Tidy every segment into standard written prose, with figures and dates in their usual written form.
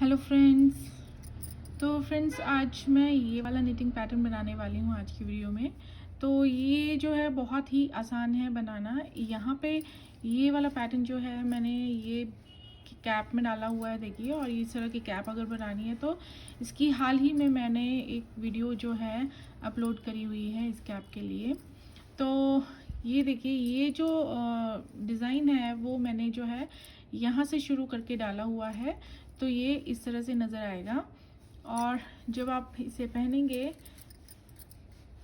Hello friends. तो friends आज मैं ये वाला निटिंग पैटर्न बनाने वाली हूँ आज की वीडियो में। तो ये जो है बहुत ही आसान है बनाना। यहाँ पे ये वाला पैटर्न जो है मैंने ये कैप में डाला हुआ है, देखिए। और इस तरह की कैप अगर बनानी है तो इसकी हाल ही में मैंने एक वीडियो जो है अपलोड करी हुई है इस कैप के लिए। तो ये देखिए, ये जो डिज़ाइन है वो मैंने जो है यहाँ से शुरू करके डाला हुआ है। तो ये इस तरह से नज़र आएगा और जब आप इसे पहनेंगे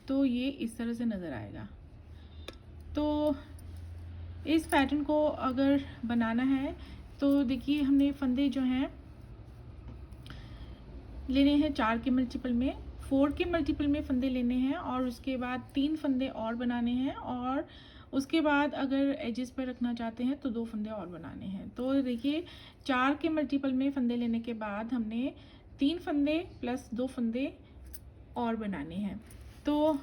तो ये इस तरह से नज़र आएगा। तो इस पैटर्न को अगर बनाना है तो देखिए, हमने फंदे जो हैं लेने हैं 4 के मल्टीपल में, 4 के मल्टीपल में फंदे लेने हैं और उसके बाद 3 फंदे और बनाने हैं। और उसके बाद अगर एजेस पर रखना चाहते हैं तो 2 फंदे और बनाने हैं। तो देखिए, 4 के मल्टीपल में फंदे लेने के बाद हमने 3 फंदे प्लस 2 फंदे और बनाने हैं। तो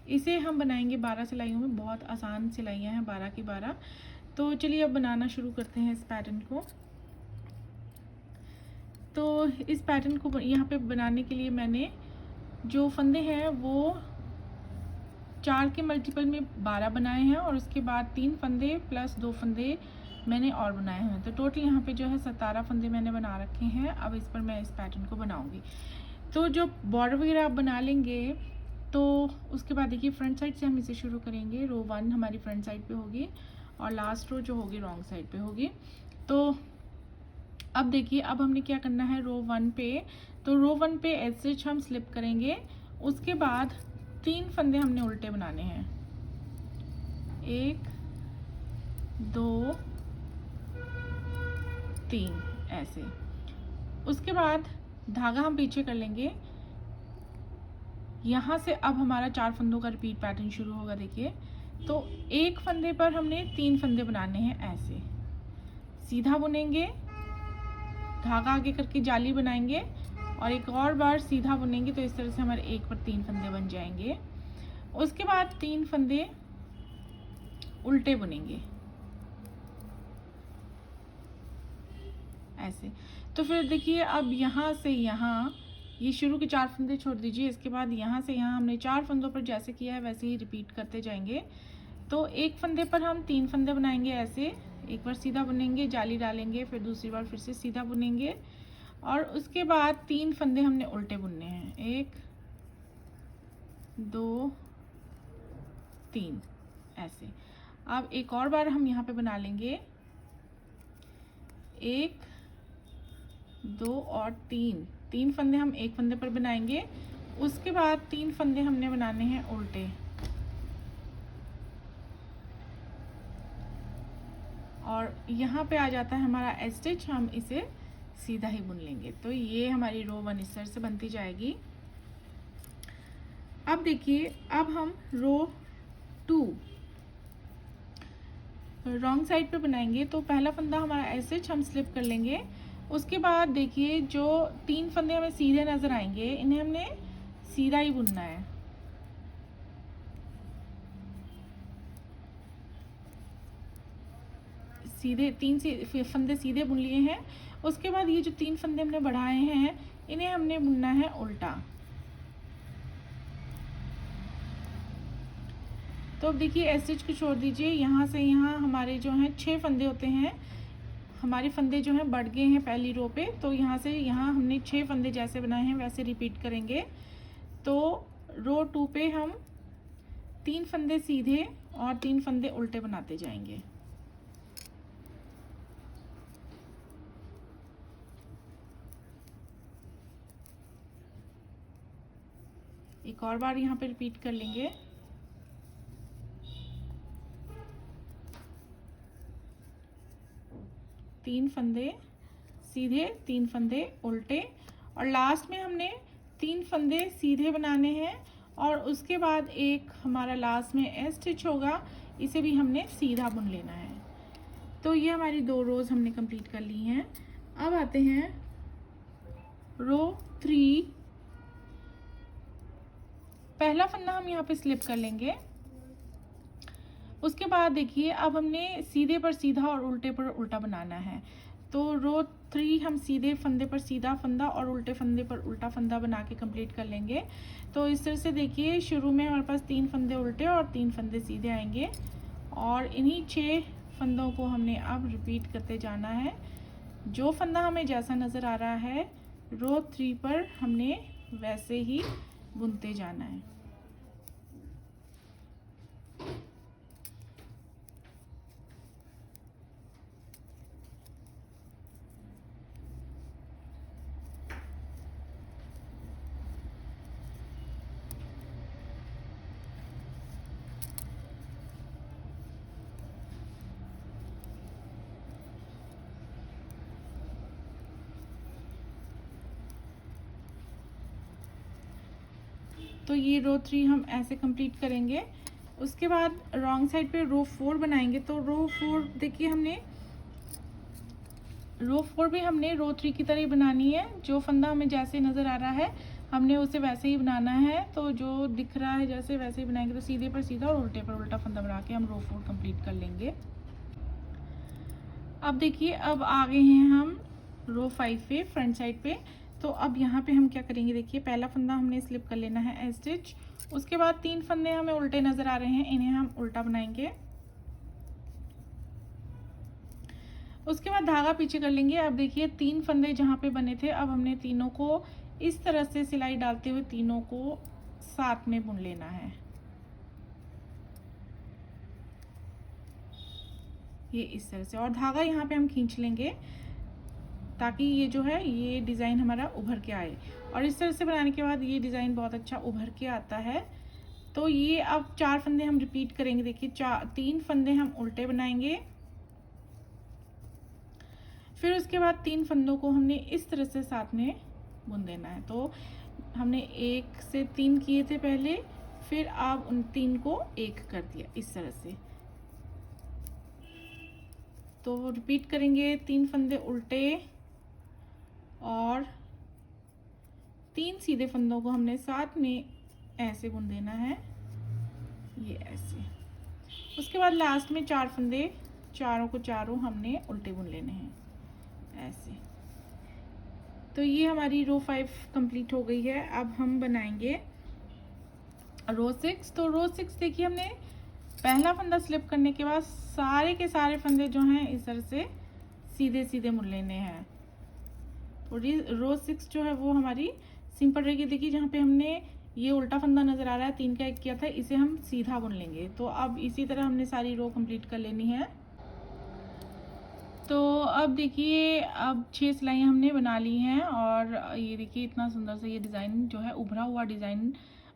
इसे हम बनाएंगे 12 सिलाइयों में। बहुत आसान सिलाइयाँ हैं, 12 की 12। तो चलिए अब बनाना शुरू करते हैं इस पैटर्न को। तो इस पैटर्न को यहाँ पे बनाने के लिए मैंने जो फंदे हैं वो 4 के मल्टीपल में 12 बनाए हैं और उसके बाद 3 फंदे प्लस 2 फंदे मैंने और बनाए हैं। तो टोटल यहाँ पे जो है 17 फंदे मैंने बना रखे हैं। अब इस पर मैं इस पैटर्न को बनाऊंगी। तो जो बॉर्डर वगैरह आप बना लेंगे तो उसके बाद देखिए, फ्रंट साइड से हम इसे शुरू करेंगे। रो 1 हमारी फ्रंट साइड पे होगी और लास्ट रो जो होगी रॉन्ग साइड पे होगी। तो अब देखिए, अब हमने क्या करना है रो 1 पे। तो रो 1 पे एज स्टिच हम स्लिप करेंगे। उसके बाद 3 फंदे हमने उल्टे बनाने हैं, 1 2 3 ऐसे। उसके बाद धागा हम पीछे कर लेंगे। यहाँ से अब हमारा 4 फंदों का रिपीट पैटर्न शुरू होगा। देखिए, तो एक फंदे पर हमने 3 फंदे बनाने हैं, ऐसे सीधा बुनेंगे, धागा आगे करके जाली बनाएंगे और एक और बार सीधा बुनेंगे। तो इस तरह से हमारे एक पर 3 फंदे बन जाएंगे। उसके बाद 3 फंदे उल्टे बुनेंगे, ऐसे। तो फिर देखिए, अब यहाँ से यहाँ ये शुरू के 4 फंदे छोड़ दीजिए। इसके बाद यहाँ से यहाँ हमने 4 फंदों पर जैसे किया है वैसे ही रिपीट करते जाएंगे। तो एक फंदे पर हम 3 फंदे बनाएंगे, ऐसे। एक बार सीधा बुनेंगे, जाली डालेंगे, फिर दूसरी बार फिर से सीधा बुनेंगे और उसके बाद 3 फंदे हमने उल्टे बुनने हैं, 1 2 3 ऐसे। अब एक और बार हम यहाँ पे बना लेंगे, 1 2 और 3 फंदे हम एक फंदे पर बनाएंगे। उसके बाद 3 फंदे हमने बनाने हैं उल्टे और यहाँ पे आ जाता है हमारा एज स्टिच, हम इसे सीधा ही बुन लेंगे। तो ये हमारी रो 1 इस तरह से बनती जाएगी। अब देखिए, अब हम रो 2 रॉन्ग साइड पे बनाएंगे। तो पहला फंदा हमारा एज स्टिच हम स्लिप कर लेंगे। उसके बाद देखिए, जो 3 फंदे हमें सीधे नजर आएंगे इन्हें हमने सीधा ही बुनना है। सीधे 3 फंदे सीधे बुन लिए हैं। उसके बाद ये जो 3 फंदे हमने बढ़ाए हैं इन्हें हमने बुनना है उल्टा। तो अब देखिए, एज स्टिच को छोड़ दीजिए। यहाँ से यहाँ हमारे जो हैं 6 फंदे होते हैं। हमारे फंदे जो हैं बढ़ गए हैं पहली रो पे। तो यहाँ से यहाँ हमने 6 फंदे जैसे बनाए हैं वैसे रिपीट करेंगे। तो रो 2 पे हम 3 फंदे सीधे और 3 फंदे उल्टे बनाते जाएंगे। एक और बार यहाँ पे रिपीट कर लेंगे। तीन फंदे सीधे, 3 फंदे उल्टे और लास्ट में हमने 3 फंदे सीधे बनाने हैं और उसके बाद एक हमारा लास्ट में एज स्टिच होगा, इसे भी हमने सीधा बुन लेना है। तो ये हमारी 2 रोज हमने कंप्लीट कर ली हैं। अब आते हैं रो 3। पहला फंदा हम यहाँ पे स्लिप कर लेंगे। उसके बाद देखिए, अब हमने सीधे पर सीधा और उल्टे पर उल्टा बनाना है। तो रो 3 हम सीधे फंदे पर सीधा फंदा और उल्टे फंदे पर उल्टा फंदा बना के कंप्लीट कर लेंगे। तो इस तरह से देखिए शुरू में हमारे पास 3 फंदे उल्टे और 3 फंदे सीधे आएंगे और इन्हीं 6 फंदों को हमने अब रिपीट करते जाना है। जो फंदा हमें जैसा नज़र आ रहा है रो 3 पर हमने वैसे ही बुनते जाना है। तो ये रो 3 हम ऐसे कंप्लीट करेंगे। उसके बाद रॉन्ग साइड पे रो 4 बनाएंगे। तो रो 4 देखिए हमने रो 4 भी हमने रो 3 की तरह ही बनानी है। जो फंदा हमें जैसे नज़र आ रहा है हमने उसे वैसे ही बनाना है। तो जो दिख रहा है जैसे वैसे ही बनाएंगे। तो सीधे पर सीधा और उल्टे पर उल्टा फंदा बना के हम रो 4 कंप्लीट कर लेंगे। अब देखिए अब आ गए हैं हम रो 5 पे फ्रंट साइड पे। तो अब यहाँ पे हम क्या करेंगे, देखिए पहला फंदा हमने स्लिप कर लेना है ए स्टिच। उसके बाद 3 फंदे हमें उल्टे नज़र आ रहे हैं, इन्हें हम उल्टा बनाएंगे। उसके बाद धागा पीछे कर लेंगे। अब देखिए 3 फंदे जहाँ पे बने थे अब हमने तीनों को इस तरह से सिलाई डालते हुए तीनों को साथ में बुन लेना है। ये इस तरह से, और धागा यहाँ पे हम खींच लेंगे ताकि ये जो है ये डिज़ाइन हमारा उभर के आए। और इस तरह से बनाने के बाद ये डिज़ाइन बहुत अच्छा उभर के आता है। तो ये अब 4 फंदे हम रिपीट करेंगे। देखिए 3 फंदे हम उल्टे बनाएंगे, फिर उसके बाद 3 फंदों को हमने इस तरह से साथ में बुन देना है। तो हमने 1 से 3 किए थे पहले, फिर अब उन 3 को 1 कर दिया इस तरह से। तो रिपीट करेंगे, 3 फंदे उल्टे और 3 सीधे फंदों को हमने साथ में ऐसे बुन देना है, ये ऐसे। उसके बाद लास्ट में 4 फंदे, चारों को चारों हमने उल्टे बुन लेने हैं ऐसे। तो ये हमारी रो 5 कंप्लीट हो गई है। अब हम बनाएंगे रो 6। तो रो 6 देखिए हमने पहला फंदा स्लिप करने के बाद सारे के सारे फंदे जो हैं इस तरह से सीधे सीधे बुन लेने हैं। तो रो 6 जो है वो हमारी सिंपल रहेगी। देखिए जहाँ पे हमने ये उल्टा फंदा नज़र आ रहा है 3 का 1 किया था, इसे हम सीधा बुन लेंगे। तो अब इसी तरह हमने सारी रो कंप्लीट कर लेनी है। तो अब देखिए अब 6 सिलाइयाँ हमने बना ली हैं और ये देखिए इतना सुंदर सा ये डिज़ाइन जो है उभरा हुआ डिज़ाइन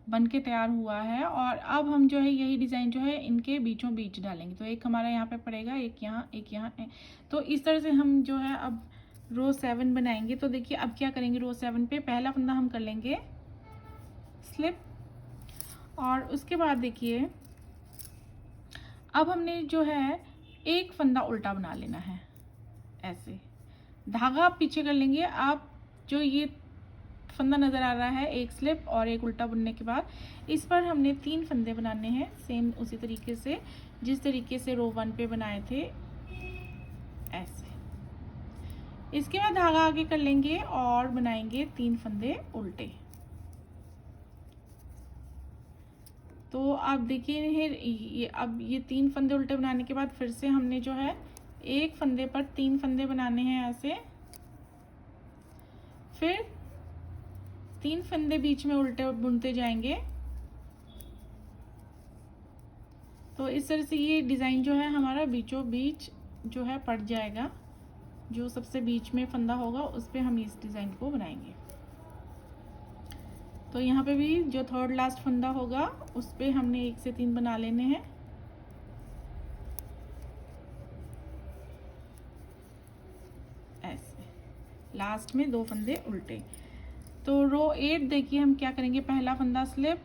बन के तैयार हुआ है। और अब हम जो है यही डिज़ाइन जो है इनके बीचों बीच डालेंगे। तो एक हमारा यहाँ पे पड़ेगा, एक यहाँ, एक यहाँ। तो इस तरह से हम जो है अब रो 7 बनाएंगे। तो देखिए अब क्या करेंगे, रो 7 पे पहला फंदा हम कर लेंगे स्लिप, और उसके बाद देखिए अब हमने जो है एक फंदा उल्टा बना लेना है ऐसे। धागा पीछे कर लेंगे। आप जो ये फंदा नज़र आ रहा है एक स्लिप और एक उल्टा बुनने के बाद इस पर हमने 3 फंदे बनाने हैं, सेम उसी तरीके से जिस तरीके से रो 1 पे बनाए थे ऐसे। इसके बाद धागा आगे कर लेंगे और बनाएंगे 3 फंदे उल्टे। तो आप देखिए अब ये 3 फंदे उल्टे बनाने के बाद फिर से हमने जो है एक फंदे पर 3 फंदे बनाने हैं ऐसे, फिर 3 फंदे बीच में उल्टे बुनते जाएंगे। तो इस तरह से ये डिज़ाइन जो है हमारा बीचों बीच जो है पड़ जाएगा। जो सबसे बीच में फंदा होगा उस पे हम इस डिज़ाइन को बनाएंगे। तो यहाँ पे भी जो थर्ड लास्ट फंदा होगा उस पे हमने 1 से 3 बना लेने हैं ऐसे। लास्ट में 2 फंदे उल्टे। तो रो 8 देखिए हम क्या करेंगे, पहला फंदा स्लिप,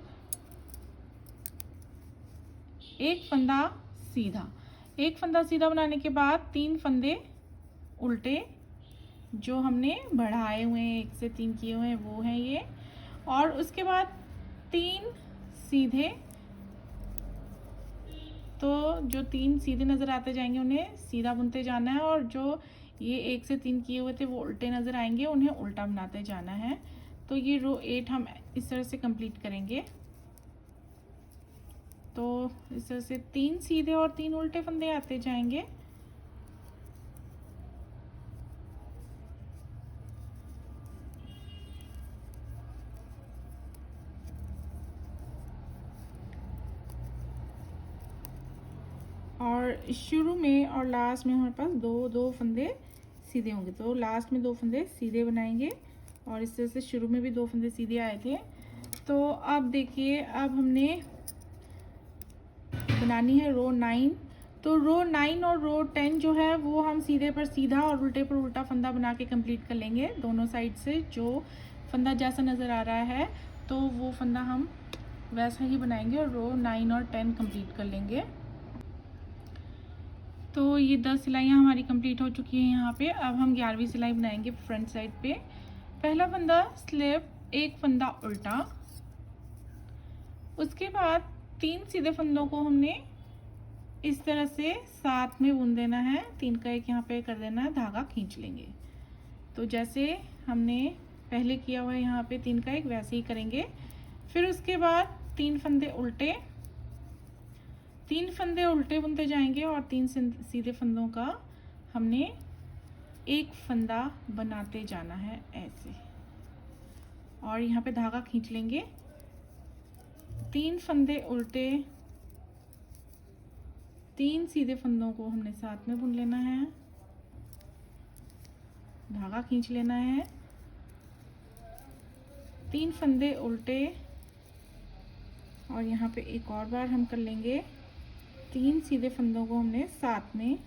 एक फंदा सीधा। एक फंदा सीधा बनाने के बाद 3 फंदे उल्टे जो हमने बढ़ाए हुए हैं 1 से 3 किए हुए हैं वो हैं ये। और उसके बाद 3 सीधे। तो जो 3 सीधे नज़र आते जाएंगे उन्हें सीधा बुनते जाना है। और जो ये 1 से 3 किए हुए थे वो उल्टे नज़र आएंगे, उन्हें उल्टा बनाते जाना है। तो ये रो 8 हम इस तरह से कंप्लीट करेंगे। तो इस तरह से 3 सीधे और 3 उल्टे फंदे आते जाएंगे। और शुरू में और लास्ट में हमारे पास दो फंदे सीधे होंगे, तो लास्ट में 2 फंदे सीधे बनाएंगे और इस तरह से शुरू में भी 2 फंदे सीधे आए थे। तो अब देखिए, अब हमने बनानी है रो 9। तो रो 9 और रो 10 जो है वो हम सीधे पर सीधा और उल्टे पर उल्टा फंदा बना के कंप्लीट कर लेंगे। दोनों साइड से जो फंदा जैसा नज़र आ रहा है तो वो फंदा हम वैसा ही बनाएंगे और रो 9 और 10 कंप्लीट कर लेंगे। तो ये 10 सिलाइयाँ हमारी कंप्लीट हो चुकी हैं यहाँ पे। अब हम 11वीं सिलाई बनाएंगे फ्रंट साइड पे। पहला फंदा स्लिप, एक फंदा उल्टा, उसके बाद 3 सीधे फंदों को हमने इस तरह से साथ में बुन देना है। 3 का एक यहाँ पे कर देना है, धागा खींच लेंगे। तो जैसे हमने पहले किया हुआ है यहाँ पे 3 का एक, वैसे ही करेंगे। फिर उसके बाद 3 फंदे उल्टे, 3 फंदे उल्टे बुनते जाएंगे और 3 सीधे फंदों का हमने एक फंदा बनाते जाना है ऐसे, और यहाँ पे धागा खींच लेंगे। 3 फंदे उल्टे, 3 सीधे फंदों को हमने साथ में बुन लेना है, धागा खींच लेना है। 3 फंदे उल्टे और यहाँ पे एक और बार हम कर लेंगे। 3 सीधे फंदों को हमने साथ में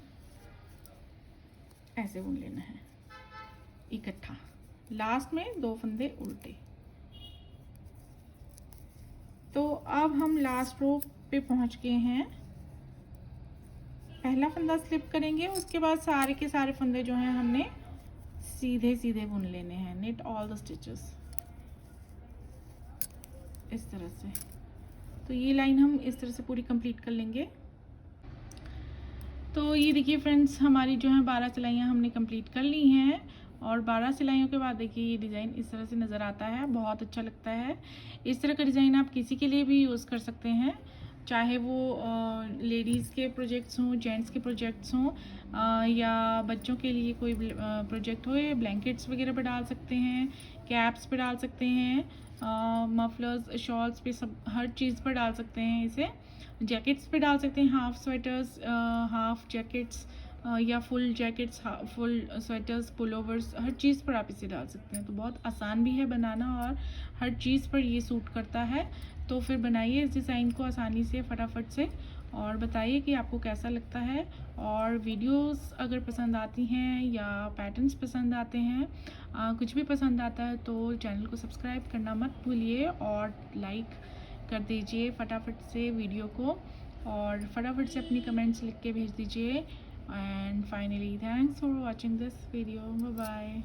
ऐसे बुन लेना है इकट्ठा। लास्ट में 2 फंदे उल्टे। तो अब हम लास्ट रो पे पहुंच गए हैं। पहला फंदा स्लिप करेंगे, उसके बाद सारे के सारे फंदे जो हैं हमने सीधे सीधे बुन लेने हैं। निट ऑल द स्टिचेस इस तरह से। तो ये लाइन हम इस तरह से पूरी कंप्लीट कर लेंगे। तो ये देखिए फ्रेंड्स, हमारी जो है 12 सिलाइयाँ हमने कंप्लीट कर ली हैं। और 12 सिलाइयों के बाद देखिए ये डिज़ाइन इस तरह से नज़र आता है, बहुत अच्छा लगता है। इस तरह का डिज़ाइन आप किसी के लिए भी यूज़ कर सकते हैं, चाहे वो लेडीज़ के प्रोजेक्ट्स हों, जेंट्स के प्रोजेक्ट्स हों, या बच्चों के लिए कोई प्रोजेक्ट हो। ये ब्लैंकेट्स वगैरह पर डाल सकते हैं, कैप्स पे डाल सकते हैं, मफलर्स, शॉल्स पे, सब हर चीज़ पर डाल सकते हैं इसे। जैकेट्स पे डाल सकते हैं, हाफ स्वेटर्स, हाफ जैकेट्स, या full jackets, full sweaters, pullovers, हर चीज़ पर आप इसे डाल सकते हैं। तो बहुत आसान भी है बनाना और हर चीज़ पर ये सूट करता है। तो फिर बनाइए इस डिज़ाइन को आसानी से, फटाफट से, और बताइए कि आपको कैसा लगता है। और वीडियोस अगर पसंद आती हैं या पैटर्न्स पसंद आते हैं, कुछ भी पसंद आता है, तो चैनल को सब्सक्राइब करना मत भूलिए और लाइक कर दीजिए फटाफट से वीडियो को, और फटाफट से अपनी कमेंट्स लिख के भेज दीजिए। And finally thanks for watching this video. Bye bye.